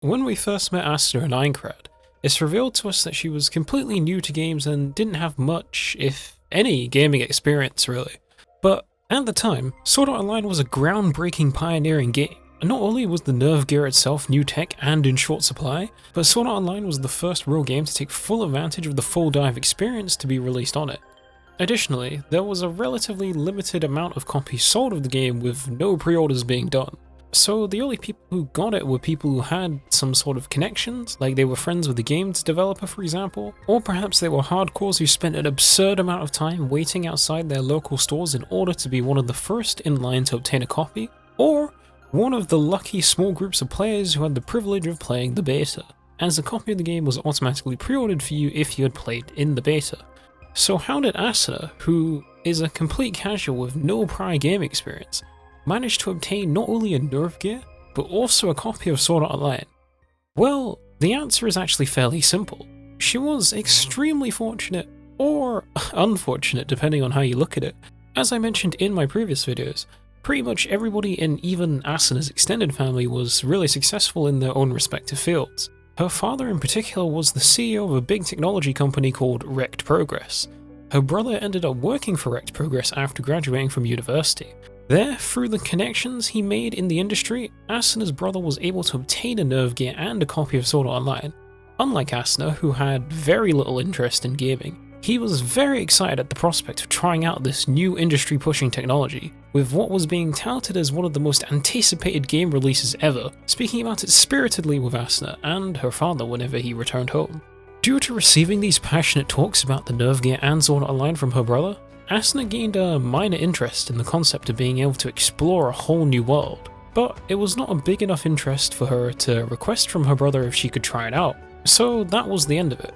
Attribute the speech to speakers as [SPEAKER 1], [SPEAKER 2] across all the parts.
[SPEAKER 1] When we first met Asuna in Aincrad, it's revealed to us that she was completely new to games and didn't have much, if any, gaming experience really. But at the time, Sword Art Online was a groundbreaking pioneering game. And not only was the nerve gear itself new tech and in short supply, but Sword Art Online was the first real game to take full advantage of the full dive experience to be released on it. Additionally, there was a relatively limited amount of copies sold of the game with no pre-orders being done. So the only people who got it were people who had some sort of connections, like they were friends with the game's developer for example, or perhaps they were hardcores who spent an absurd amount of time waiting outside their local stores in order to be one of the first in line to obtain a copy, or one of the lucky small groups of players who had the privilege of playing the beta, as a copy of the game was automatically pre-ordered for you if you had played in the beta. So how did Asuna, who is a complete casual with no prior game experience, manage to obtain not only a nerve gear, but also a copy of Sword Art Online? Well, the answer is actually fairly simple. She was extremely fortunate, or unfortunate depending on how you look at it. As I mentioned in my previous videos, pretty much everybody in even Asuna's extended family was really successful in their own respective fields. Her father in particular was the CEO of a big technology company called Rect Progress. Her brother ended up working for Rect Progress after graduating from university. There, through the connections he made in the industry, Asuna's brother was able to obtain a nerve gear and a copy of Sword Art Online. Unlike Asuna, who had very little interest in gaming, he was very excited at the prospect of trying out this new industry-pushing technology, with what was being touted as one of the most anticipated game releases ever, speaking about it spiritedly with Asuna and her father whenever he returned home. Due to receiving these passionate talks about the nerve gear and Sword Art Online from her brother, Asuna gained a minor interest in the concept of being able to explore a whole new world, but it was not a big enough interest for her to request from her brother if she could try it out, so that was the end of it.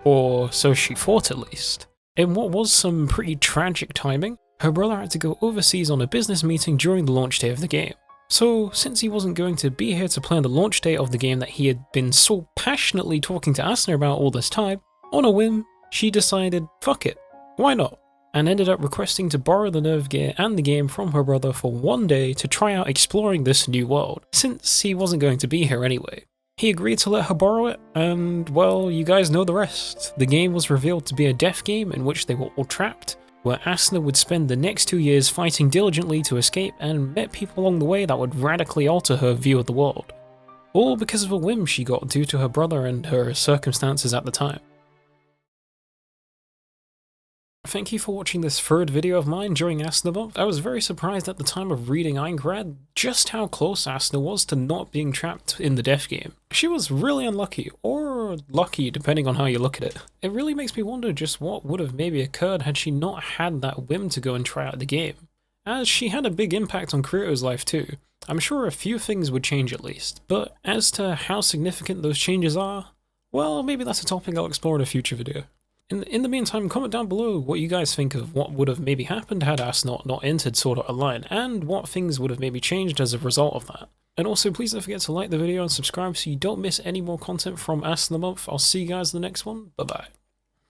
[SPEAKER 1] Or so she thought at least. In what was some pretty tragic timing, her brother had to go overseas on a business meeting during the launch day of the game. So since he wasn't going to be here to plan the launch day of the game that he had been so passionately talking to Asuna about all this time, on a whim, she decided, fuck it, why not? And ended up requesting to borrow the nerve gear and the game from her brother for one day to try out exploring this new world, since he wasn't going to be here anyway. He agreed to let her borrow it, and well, you guys know the rest. The game was revealed to be a death game in which they were all trapped, where Asuna would spend the next 2 years fighting diligently to escape and met people along the way that would radically alter her view of the world. All because of a whim she got due to her brother and her circumstances at the time. Thank you for watching this third video of mine during Asuna month. I was very surprised at the time of reading Aincrad just how close Asuna was to not being trapped in the death game. She was really unlucky, or lucky depending on how you look at it. It really makes me wonder just what would have maybe occurred had she not had that whim to go and try out the game. As she had a big impact on Kirito's life too. I'm sure a few things would change at least, but as to how significant those changes are, well, maybe that's a topic I'll explore in a future video. In the meantime, comment down below what you guys think of what would have maybe happened had Asuna not entered Sword Art Online, and what things would have maybe changed as a result of that. And also, please don't forget to like the video and subscribe so you don't miss any more content from Asuna month. I'll see you guys in the next one. Bye bye.